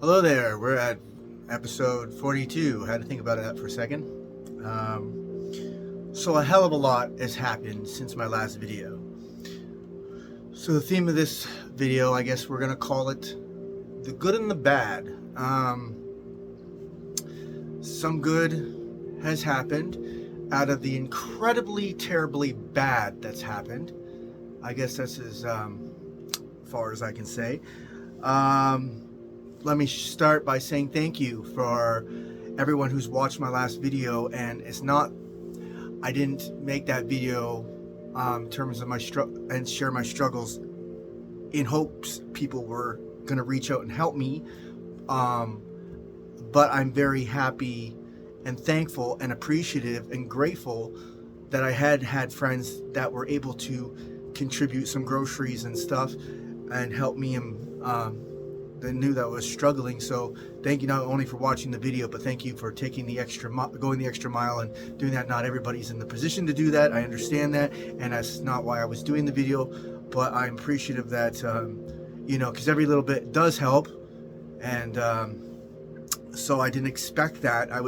Hello there. We're at episode 42. I had to think about that for a second. So a hell of a lot has happened since my last video. So the theme of this video, I guess we're gonna call it the good and the bad. Some good has happened out of the incredibly terribly bad that's happened. I guess that's as far as I can say. Let me start by saying thank you for everyone who's watched my last video, and I didn't make that video in terms of my and share my struggles in hopes people were going to reach out and help me, but I'm very happy and thankful and appreciative and grateful that I had friends that were able to contribute some groceries and stuff and help me they knew that I was struggling. So thank you not only for watching the video, but thank you for taking the going the extra mile and doing that. Not everybody's in the position to do that. I understand that, and that's not why I was doing the video, but I'm appreciative that because every little bit does help. And so I didn't expect that. I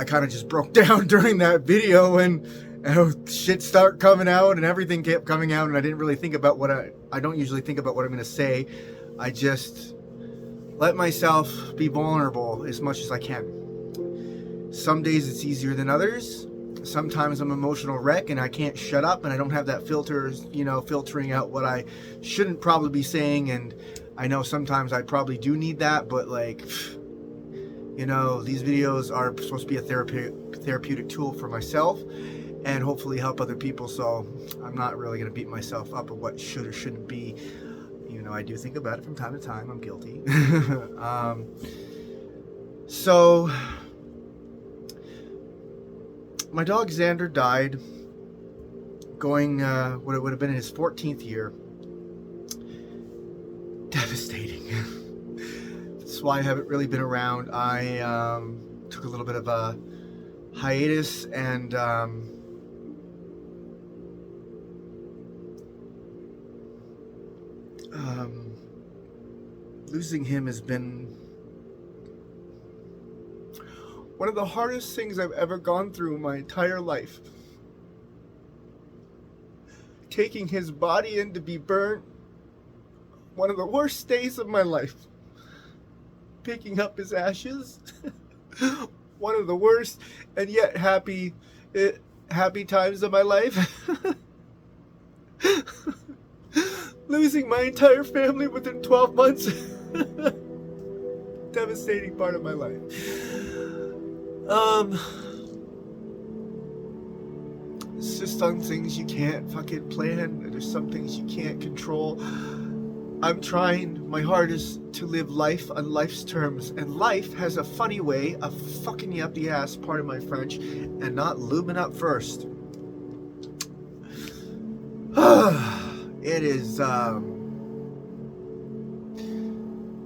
kind of just broke down during that video, and shit started coming out and everything kept coming out, and I didn't really think about I don't usually think about what I'm going to say. I just let myself be vulnerable as much as I can. Some days it's easier than others. Sometimes I'm an emotional wreck and I can't shut up, and I don't have that filtering out what I shouldn't probably be saying. And I know sometimes I probably do need that, but these videos are supposed to be a therapeutic tool for myself and hopefully help other people. So I'm not really going to beat myself up of what should or shouldn't be. I do think about it from time to time. I'm guilty. So my dog Xander died going what it would have been in his 14th year. Devastating. That's why I haven't really been around. I took a little bit of a hiatus, and losing him has been one of the hardest things I've ever gone through in my entire life. Taking his body in to be burnt, one of the worst days of my life. Picking up his ashes, one of the worst and yet happy times of my life. Losing my entire family within 12 months. Devastating part of my life. It's just some things you can't fucking plan. There's some things you can't control. I'm trying my hardest to live life on life's terms, and life has a funny way of fucking you up the ass, pardon my French, and not lubing up first. It is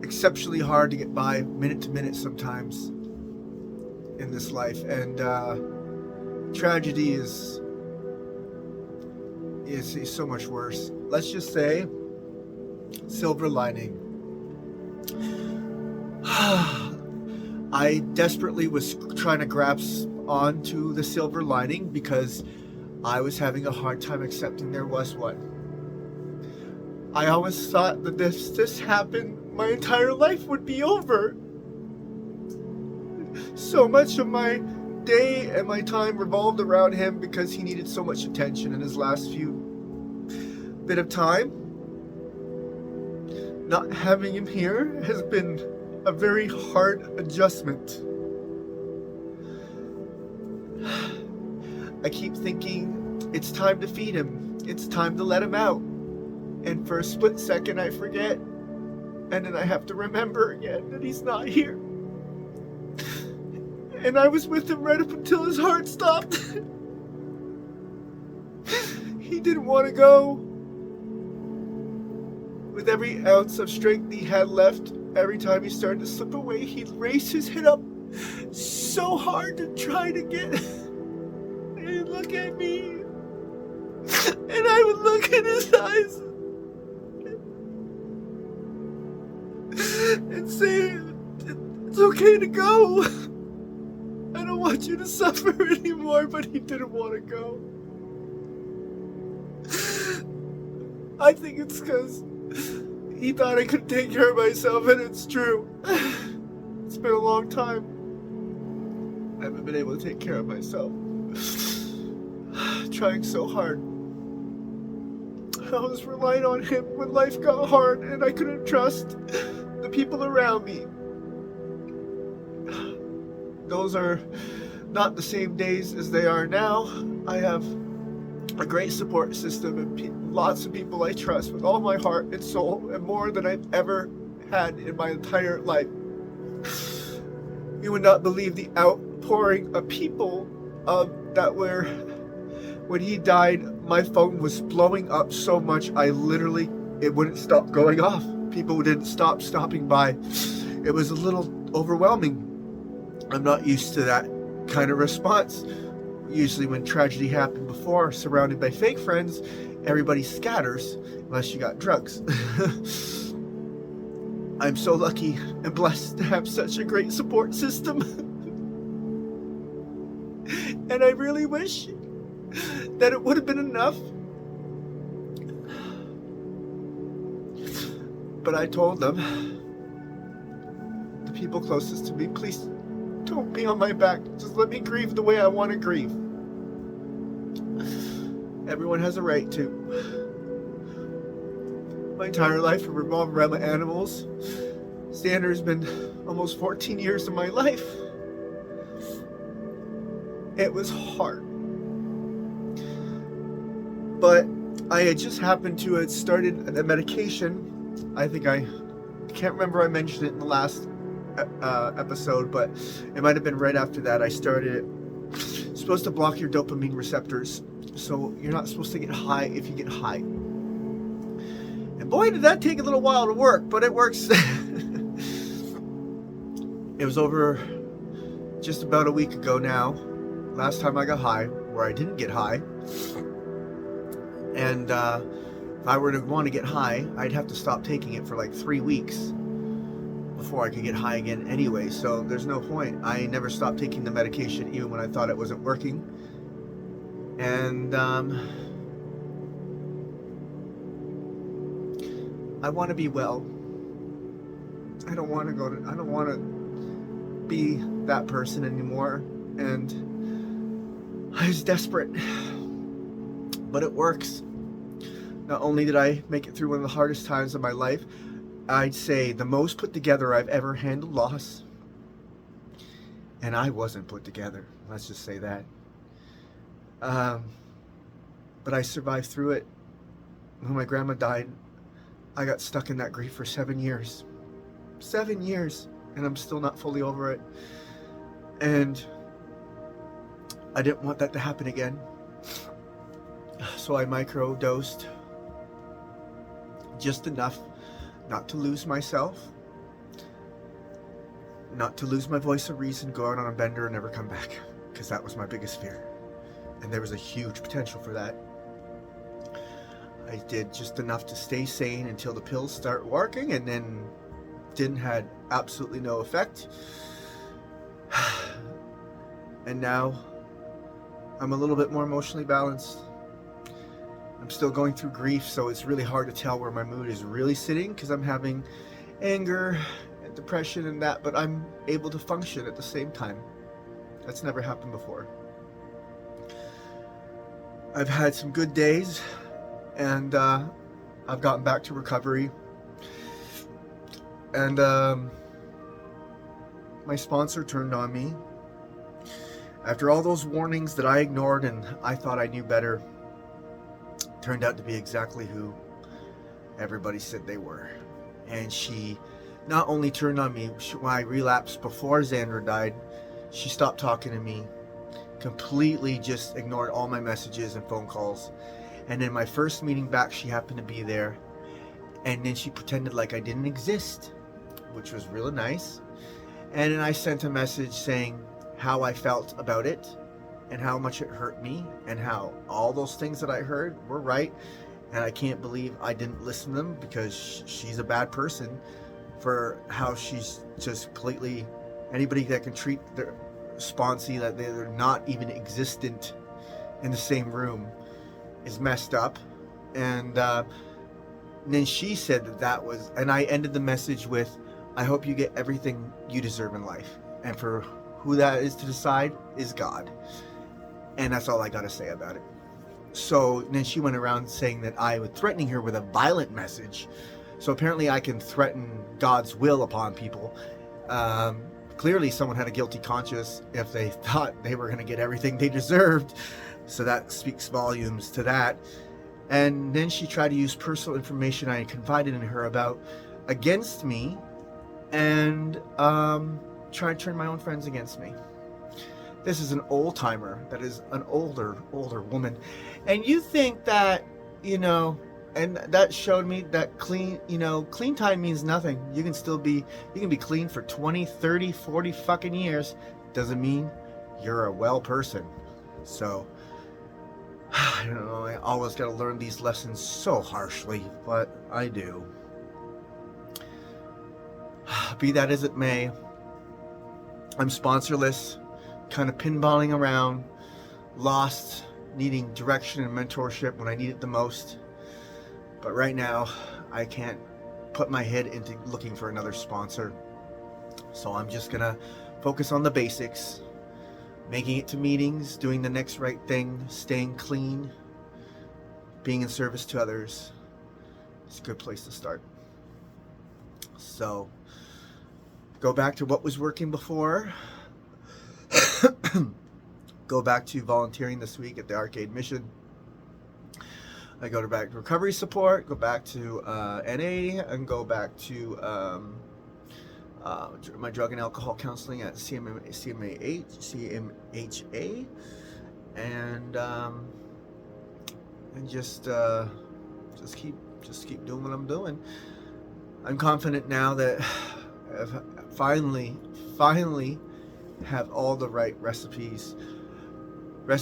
exceptionally hard to get by minute to minute sometimes in this life, and tragedy is so much worse. Let's just say silver lining. I desperately was trying to grasp onto the silver lining because I was having a hard time accepting there was one. I always thought that if this happened, my entire life would be over. So much of my day and my time revolved around him because he needed so much attention in his last bit of time. Not having him here has been a very hard adjustment. I keep thinking it's time to feed him. It's time to let him out. And for a split second I forget. And then I have to remember again that he's not here. And I was with him right up until his heart stopped. He didn't want to go. With every ounce of strength he had left, every time he started to slip away, he'd raise his head up so hard to try to get... And he'd look at me. And I would look in his eyes. and say, it's okay to go. I don't want you to suffer anymore, but he didn't want to go. I think it's because he thought I could take care of myself, and it's true. It's been a long time. I haven't been able to take care of myself. Trying so hard. I was relying on him when life got hard and I couldn't trust the people around me. Those are not the same days as they are now. I have a great support system and lots of people I trust with all my heart and soul, and more than I've ever had in my entire life. You would not believe the outpouring of people that were, when he died, my phone was blowing up so much it wouldn't stop going off. People didn't stop stopping by. It was a little overwhelming. I'm not used to that kind of response. Usually when tragedy happened before, surrounded by fake friends, everybody scatters unless you got drugs. I'm so lucky and blessed to have such a great support system. And I really wish that it would have been enough. But I told them, the people closest to me, please don't be on my back. Just let me grieve the way I want to grieve. Everyone has a right to. My entire life revolved around my animals. Xander's been almost 14 years of my life. It was hard. But I had just happened to have started the medication. I can't remember I mentioned it in the last episode, but it might have been right after that I started it. It's supposed to block your dopamine receptors, so you're not supposed to get high if you get high. And boy, did that take a little while to work, but it works. It was over just about a week ago now, last time I got high, where I didn't get high. And if I were to want to get high, I'd have to stop taking it for like 3 weeks before I could get high again anyway, so there's no point. I never stopped taking the medication even when I thought it wasn't working. And I want to be well. I don't want to be that person anymore, and I was desperate. But it works. Not only did I make it through one of the hardest times of my life, I'd say the most put together I've ever handled loss. And I wasn't put together, let's just say that. But I survived through it. When my grandma died, I got stuck in that grief for 7 years. 7 years, and I'm still not fully over it. And I didn't want that to happen again. So I microdosed just enough not to lose myself, not to lose my voice of reason, go out on a bender and never come back, because that was my biggest fear. And there was a huge potential for that. I did just enough to stay sane until the pills start working, and then had absolutely no effect. And now I'm a little bit more emotionally balanced. I'm still going through grief, so it's really hard to tell where my mood is really sitting, because I'm having anger and depression and that, but I'm able to function at the same time. That's never happened before. I've had some good days, and I've gotten back to recovery. And my sponsor turned on me. After all those warnings that I ignored and I thought I knew better, turned out to be exactly who everybody said they were. And she not only turned on me when I relapsed before Xander died, she stopped talking to me, completely just ignored all my messages and phone calls. And in my first meeting back, she happened to be there, and then she pretended like I didn't exist, which was really nice. And then I sent a message saying how I felt about it and how much it hurt me, and how all those things that I heard were right, and I can't believe I didn't listen to them, because she's a bad person for how she's just completely, anybody that can treat their sponsee that they're not even existent in the same room is messed up. And then she said that was, and I ended the message with, I hope you get everything you deserve in life. And for who that is to decide is God. And that's all I got to say about it. So then she went around saying that I was threatening her with a violent message. So apparently I can threaten God's will upon people. Clearly someone had a guilty conscience if they thought they were going to get everything they deserved. So that speaks volumes to that. And then she tried to use personal information I confided in her about against me, and try to turn my own friends against me. This is an old timer that is an older woman. And you think that, and that showed me that clean time means nothing. You can be clean for 20, 30, 40 fucking years. Doesn't mean you're a well person. So, I don't know, I always got to learn these lessons so harshly, but I do. Be that as it may, I'm sponsorless, kind of pinballing around, lost, needing direction and mentorship when I need it the most. But right now, I can't put my head into looking for another sponsor. So I'm just going to focus on the basics, making it to meetings, doing the next right thing, staying clean, being in service to others. It's a good place to start. So, go back to what was working before. Go back to volunteering this week at the Arcade Mission. I go back to recovery support, go back to NA, and go back to my drug and alcohol counseling at CMHA, and just keep doing what I'm doing. I'm confident now that I've finally have all the right pieces for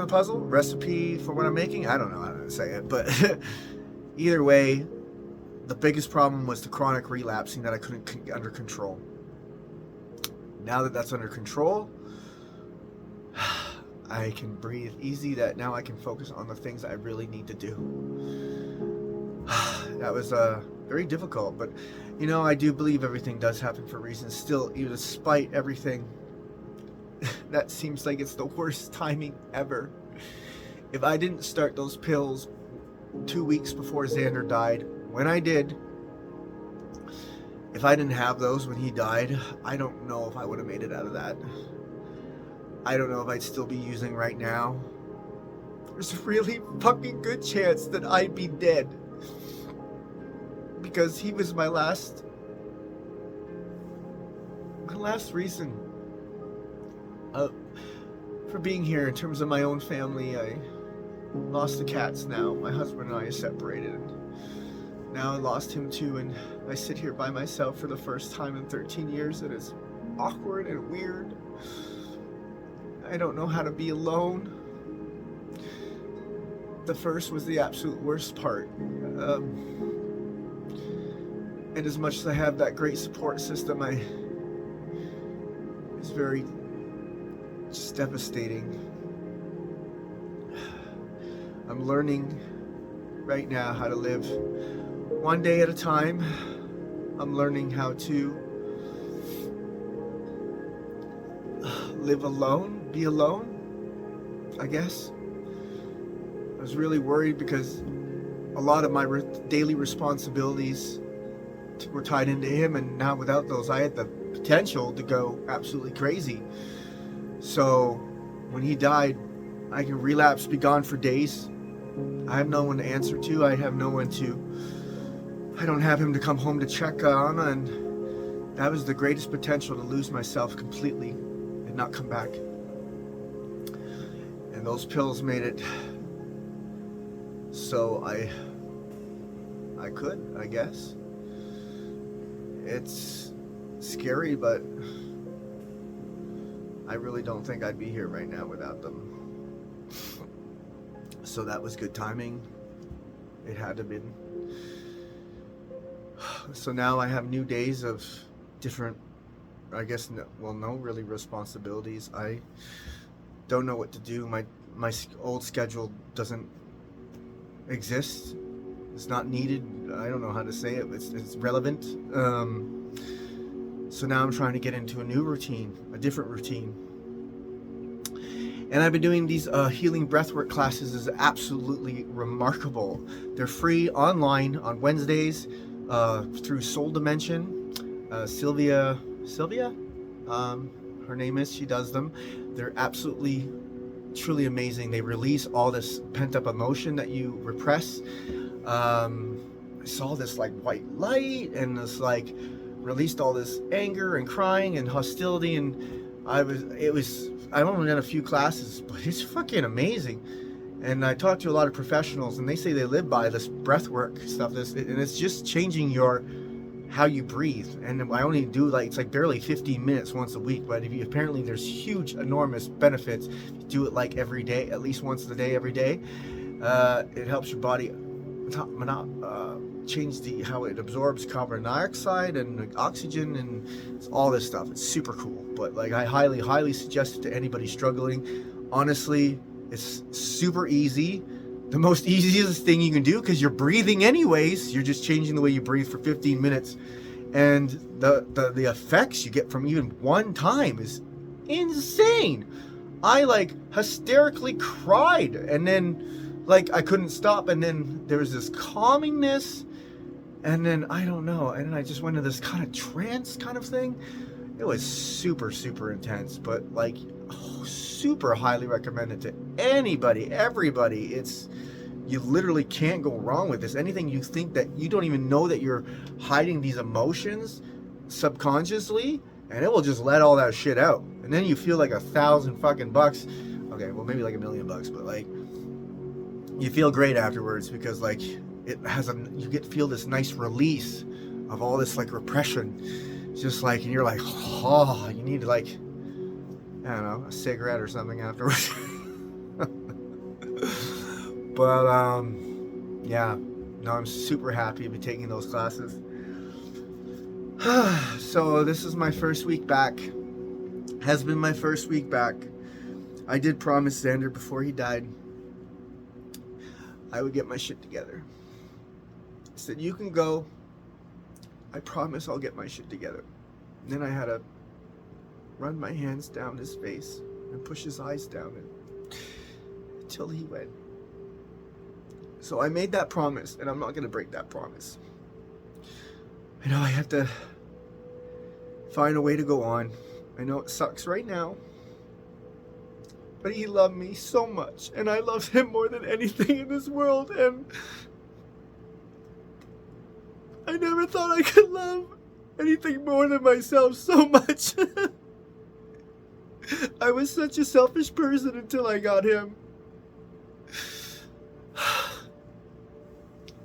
the puzzle, recipe for what I'm making. I don't know how to say it, but either way, the biggest problem was the chronic relapsing that I couldn't get under control. Now that that's under control, I can breathe easy, that now I can focus on the things I really need to do. That was very difficult, but I do believe everything does happen for a reason. Still, even despite everything, that seems like it's the worst timing ever. If I didn't start those pills 2 weeks before Xander died, when I did, if I didn't have those when he died, I don't know if I would have made it out of that. I don't know if I'd still be using right now. There's a really fucking good chance that I'd be dead, because he was my last reason for being here in terms of my own family. I lost the cats now. My husband and I are separated. Now I lost him too, and I sit here by myself for the first time in 13 years. It is awkward and weird. I don't know how to be alone. The first was the absolute worst part. And as much as I have that great support system, it's very just devastating. I'm learning right now how to live one day at a time. I'm learning how to live alone, be alone, I guess. I was really worried because a lot of my daily responsibilities were tied into him, and now without those, I had the potential to go absolutely crazy. So when he died, I can relapse, be gone for days. I have no one to answer to. I don't have him to come home to check on, and that was the greatest potential, to lose myself completely and not come back. And those pills made it so I could, I guess. It's scary, but I really don't think I'd be here right now without them. So that was good timing. It had to have been. So now I have new days of different, I guess, no really responsibilities. I don't know what to do. My old schedule doesn't exist. It's not needed. I don't know how to say it. It's relevant. So now I'm trying to get into a new routine, a different routine. And I've been doing these healing breathwork classes. Is absolutely remarkable. They're free online on Wednesdays through Soul Dimension. Sylvia, her name is. She does them. They're absolutely, truly amazing. They release all this pent-up emotion that you repress. I saw this like white light, and this like released all this anger and crying and hostility, and I've only done a few classes, but it's fucking amazing. And I talked to a lot of professionals, and they say they live by this breathwork stuff. And it's just changing how you breathe. And I only do it's like barely 15 minutes once a week. But apparently there's huge, enormous benefits. If you do it like every day, at least once a day, every day. It helps your body change how it absorbs carbon dioxide and oxygen and all this stuff. It's super cool. But I highly suggest it to anybody struggling. Honestly, it's super easy. The most easiest thing you can do, because you're breathing anyways. You're just changing the way you breathe for 15 minutes. And the effects you get from even one time is insane. I hysterically cried, and then I couldn't stop, and then there was this calmingness, and then I don't know, and then I just went into this kind of trance kind of thing. It was super, super intense, but super highly recommended to anybody, everybody. You literally can't go wrong with this. Anything you think that you don't even know that you're hiding these emotions subconsciously, and it will just let all that shit out. And then you feel like $1,000 okay, well maybe like $1 million, but you feel great afterwards, because you feel this nice release of all this repression. Just and you're oh, you need I don't know, a cigarette or something afterwards. But yeah, no, I'm super happy to be taking those classes. So this is my first week back. Has been my first week back. I did promise Xander before he died I would get my shit together. I said, you can go. I promise I'll get my shit together. And then I had to run my hands down his face and push his eyes down until he went. So I made that promise, and I'm not going to break that promise. I know I have to find a way to go on. I know it sucks right now, but he loved me so much, and I loved him more than anything in this world, and I never thought I could love anything more than myself so much. I was such a selfish person until I got him.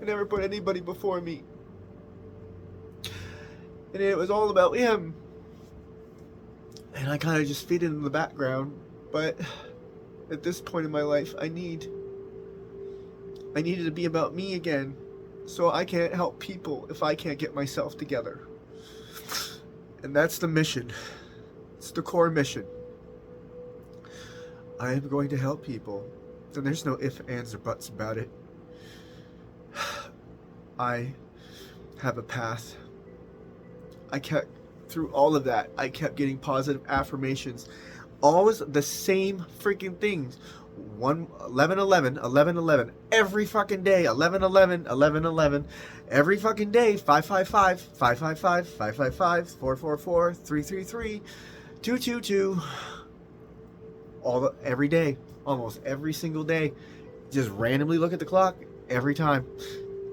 I never put anybody before me. And it was all about him. And I kind of just faded in the background. But at this point in my life, I needed it to be about me again. So I can't help people if I can't get myself together. And that's the mission. It's the core mission. I am going to help people. And there's no ifs, ands, or buts about it. I have a path. Through all of that, I kept getting positive affirmations. Always the same freaking things. 11-11, every fucking day. 11-11. Every fucking day. 555, 555, 555, 444, 333, 222. Every day. Almost every single day. Just randomly look at the clock every time.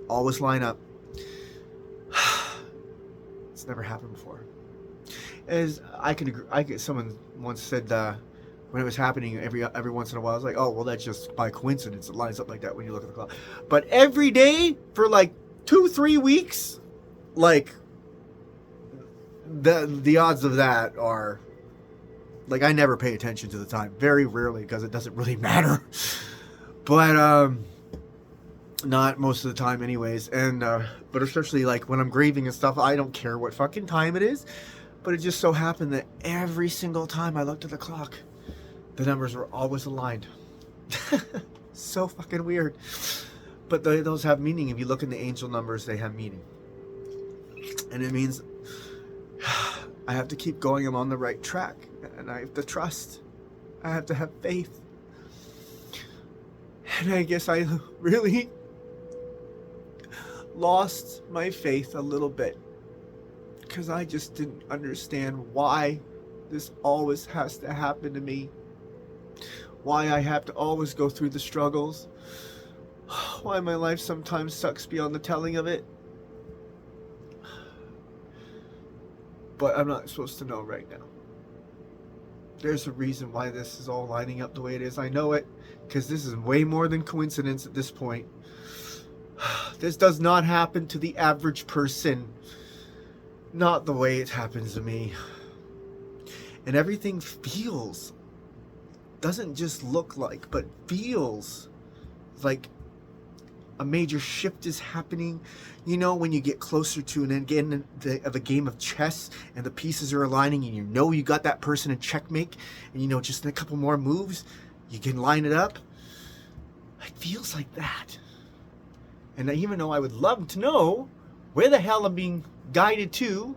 Always line up. It's never happened before. As I can agree, someone once said when it was happening every once in a while, I was like, oh well, that's just by coincidence. It lines up like that when you look at the clock. But every day for 2-3 weeks, the odds of that are I never pay attention to the time. Very rarely, because it doesn't really matter. But Not most of the time anyways. And but especially like when I'm grieving and stuff, I don't care what fucking time it is. But it just so happened that every single time I looked at the clock, the numbers were always aligned. So fucking weird. But those have meaning. If you look in the angel numbers, they have meaning. And it means I have to keep going. I'm on the right track. And I have to trust. I have to have faith. And I guess I really lost my faith a little bit. Because I just didn't understand why this always has to happen to me. Why I have to always go through the struggles. Why my life sometimes sucks beyond the telling of it. But I'm not supposed to know right now. There's a reason why this is all lining up the way it is. I know it, because this is way more than coincidence at this point. This does not happen to the average person. Not the way it happens to me. And everything feels, doesn't just look like, but feels like a major shift is happening. You know, when you get closer to an end of a game of chess and the pieces are aligning and you know you got that person in checkmate, and you know just in a couple more moves you can line it up. It feels like that. And even though I would love to know where the hell I'm being guided to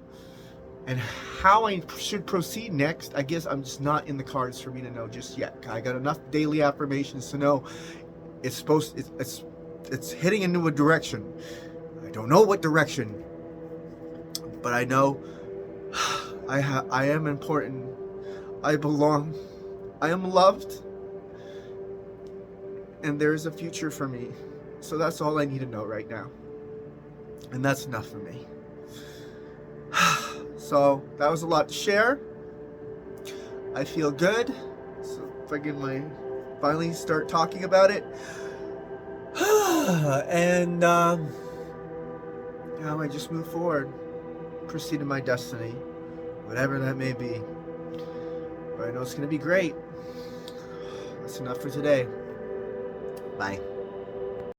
and how I should proceed next, I guess I'm just not in the cards for me to know just yet. I got enough daily affirmations to know it's heading into a direction. I don't know what direction, but I know I am important. I belong. I am loved. And there is a future for me. So that's all I need to know right now. And that's enough for me. So that was a lot to share. I feel good. So if I can finally start talking about it. And now I just move forward, proceed to my destiny, whatever that may be. But I know it's going to be great. That's enough for today. Bye.